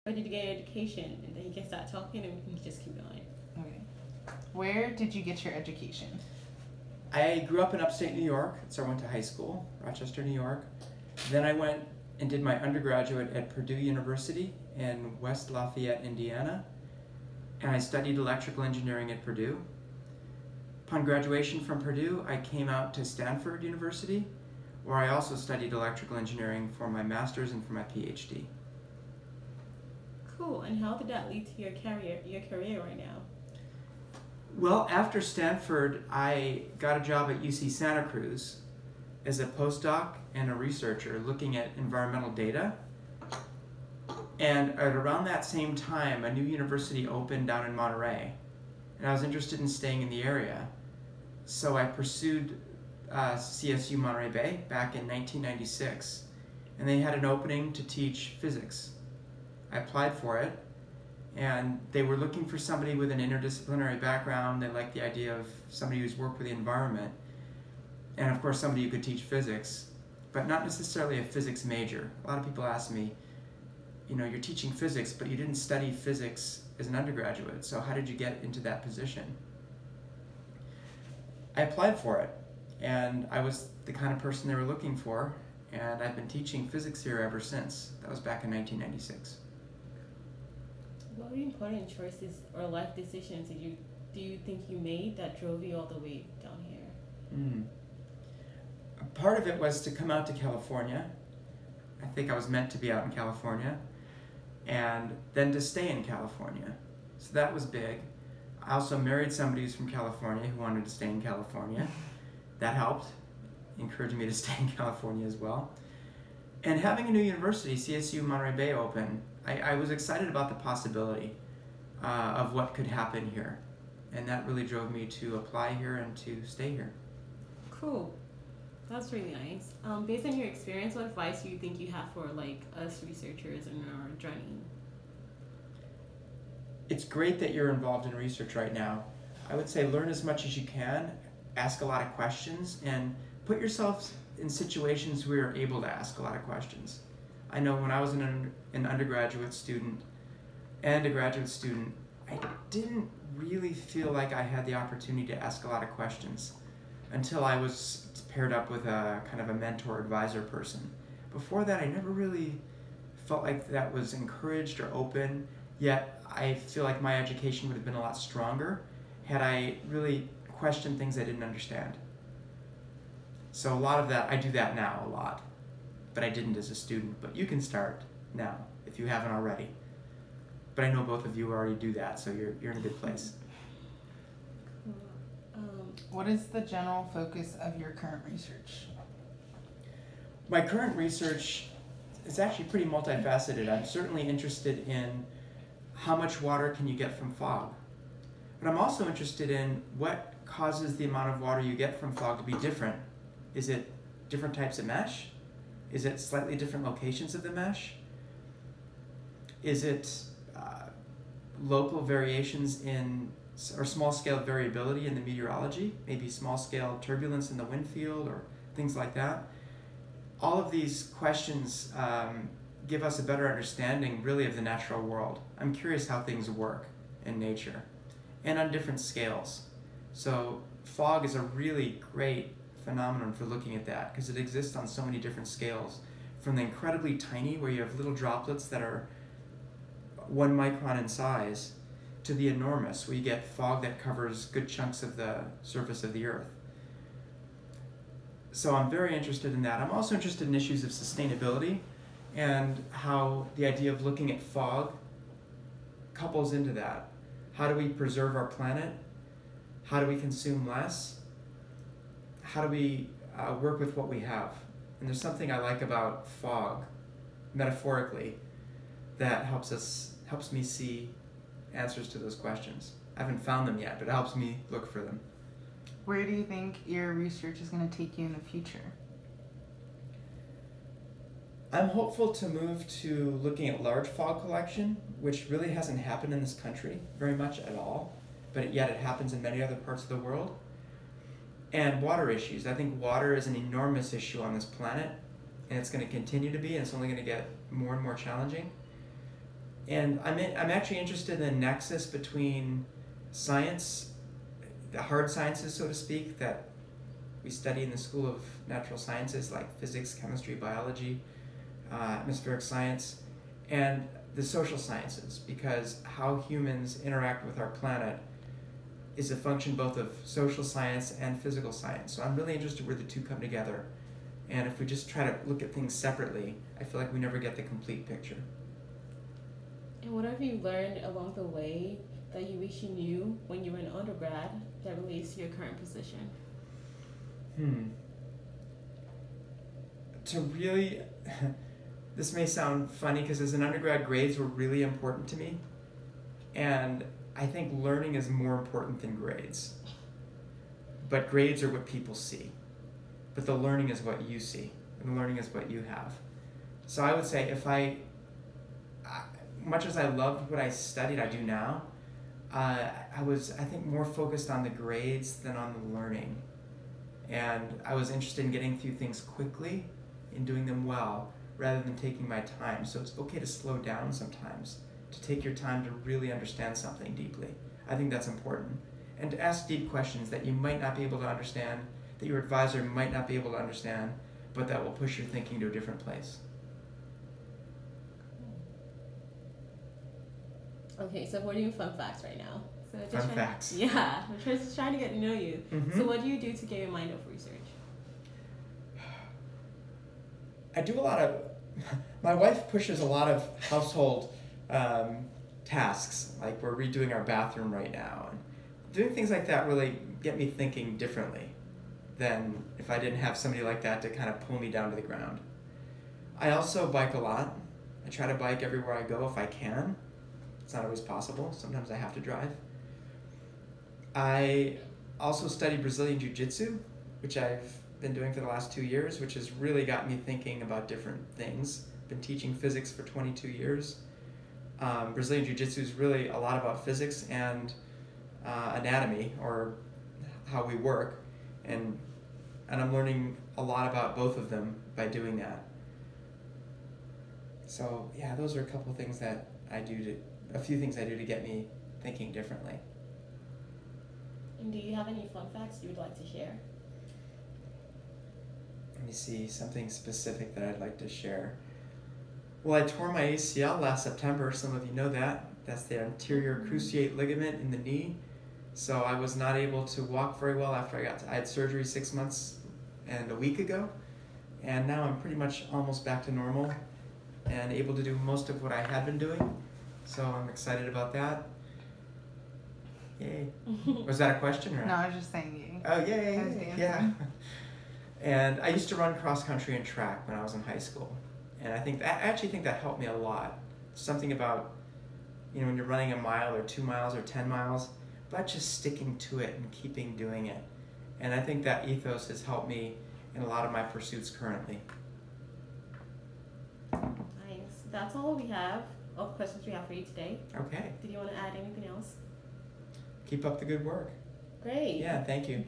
Where did you get your education? And then you can start talking and we can just keep going. Okay. Where did you get your education? I grew up in upstate New York, so I went to high school, Rochester, New York. Then I went and did my undergraduate at Purdue University in West Lafayette, Indiana. And I studied electrical engineering at Purdue. Upon graduation from Purdue, I came out to Stanford University, where I also studied electrical engineering for my master's and for my PhD. Cool. And how did that lead to your career right now? Well, after Stanford, I got a job at UC Santa Cruz as a postdoc and a researcher looking at environmental data. And at around that same time, a new university opened down in Monterey, and I was interested in staying in the area. So I pursued CSU Monterey Bay back in 1996, and they had an opening to teach physics. I applied for it, and they were looking for somebody with an interdisciplinary background. They liked the idea of somebody who's worked with the environment, and of course somebody who could teach physics, but not necessarily a physics major. A lot of people ask me, you know, you're teaching physics, but you didn't study physics as an undergraduate, so how did you get into that position? I applied for it, and I was the kind of person they were looking for, and I've been teaching physics here ever since. That was back in 1996. What important choices or life decisions do you think you made that drove you all the way down here? Part of it was to come out to California. I think I was meant to be out in California, and then to stay in California. So that was big. I also married somebody who's from California who wanted to stay in California. That helped, encouraged me to stay in California as well. And having a new university, CSU Monterey Bay, open, I was excited about the possibility of what could happen here. And that really drove me to apply here and to stay here. Cool. That's really nice. Based on your experience, what advice do you think you have for like us researchers in our journey? It's great that you're involved in research right now. I would say learn as much as you can, ask a lot of questions, and put yourself in situations where you're able to ask a lot of questions. I know when I was an undergraduate student and a graduate student, I didn't really feel like I had the opportunity to ask a lot of questions until I was paired up with a kind of a mentor advisor person. Before that, I never really felt like that was encouraged or open, yet I feel like my education would have been a lot stronger had I really questioned things I didn't understand. So a lot of that, I do that now a lot, but I didn't as a student. But you can start now if you haven't already. But I know both of you already do that, so you're in a good place. What is the general focus of your current research? My current research is actually pretty multifaceted. I'm certainly interested in how much water can you get from fog. But I'm also interested in what causes the amount of water you get from fog to be different. Is it different types of mesh? Is it slightly different locations of the mesh? Is it local variations in, or small scale variability in the meteorology? Maybe small scale turbulence in the wind field or things like that. All of these questions give us a better understanding really of the natural world. I'm curious how things work in nature and on different scales. So fog is a really great phenomenon for looking at that because it exists on so many different scales, from the incredibly tiny where you have little droplets that are 1 micron in size to the enormous where you get fog that covers good chunks of the surface of the earth. So I'm very interested in that. I'm also interested in issues of sustainability and how the idea of looking at fog couples into that. How do we preserve our planet? How do we consume less? How do we work with what we have? And there's something I like about fog, metaphorically, that helps me see answers to those questions. I haven't found them yet, but it helps me look for them. Where do you think your research is going to take you in the future? I'm hopeful to move to looking at large fog collection, which really hasn't happened in this country very much at all, but yet it happens in many other parts of the world. And water issues. I think water is an enormous issue on this planet, and it's going to continue to be, and it's only going to get more and more challenging. And I'm actually interested in the nexus between science, the hard sciences, so to speak, that we study in the School of Natural Sciences, like physics, chemistry, biology, atmospheric science, and the social sciences, because how humans interact with our planet is a function both of social science and physical science. So I'm really interested where the two come together. And if we just try to look at things separately, I feel like we never get the complete picture. And what have you learned along the way that you wish you knew when you were an undergrad that relates to your current position? To really, this may sound funny because as an undergrad, grades were really important to me. And I think learning is more important than grades. But grades are what people see. But the learning is what you see. And the learning is what you have. So I would say much as I loved what I studied, I do now, I was, I think, more focused on the grades than on the learning. And I was interested in getting through things quickly and doing them well, rather than taking my time. So it's okay to slow down sometimes, to take your time to really understand something deeply. I think that's important. And to ask deep questions that you might not be able to understand, that your advisor might not be able to understand, but that will push your thinking to a different place. Okay, so we're doing fun facts right now. So Fun facts. Yeah, we're just trying to get to know you. Mm-hmm. So what do you do to get your mind off research? I do a lot of, my wife pushes a lot of household tasks, like we're redoing our bathroom right now. And doing things like that really get me thinking differently than if I didn't have somebody like that to kind of pull me down to the ground. I also bike a lot. I try to bike everywhere I go if I can. It's not always possible. Sometimes I have to drive. I also study Brazilian Jiu-Jitsu, which I've been doing for the last 2 years, which has really got me thinking about different things. Been teaching physics for 22 years. Brazilian Jiu-Jitsu is really a lot about physics and anatomy, or how we work, and I'm learning a lot about both of them by doing that. So yeah, those are a couple things that I do a few things I do to get me thinking differently. And do you have any fun facts you would like to share? Let me see, something specific that I'd like to share. Well, I tore my ACL last September. Some of you know that. That's the anterior cruciate ligament in the knee. So I was not able to walk very well after I had surgery 6 months and a week ago. And now I'm pretty much almost back to normal and able to do most of what I had been doing. So I'm excited about that. Yay. Was that a question? Or? No, I was just saying yay. Oh, yay. Yeah. And I used to run cross country and track when I was in high school. And I actually think that helped me a lot. Something about, when you're running a mile or 2 miles or 10 miles, but just sticking to it and keeping doing it. And I think that ethos has helped me in a lot of my pursuits currently. Nice. That's all we have. All the questions we have for you today. Okay. Did you want to add anything else? Keep up the good work. Great. Yeah, thank you.